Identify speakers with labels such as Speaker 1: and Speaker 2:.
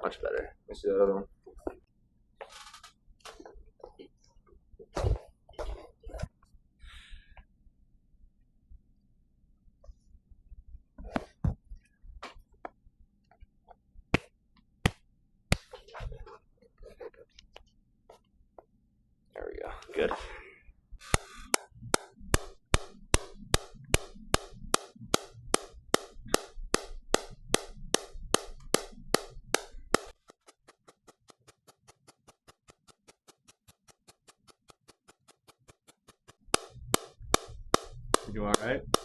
Speaker 1: Much better. Let me see the other one. There we go. Good. You all right?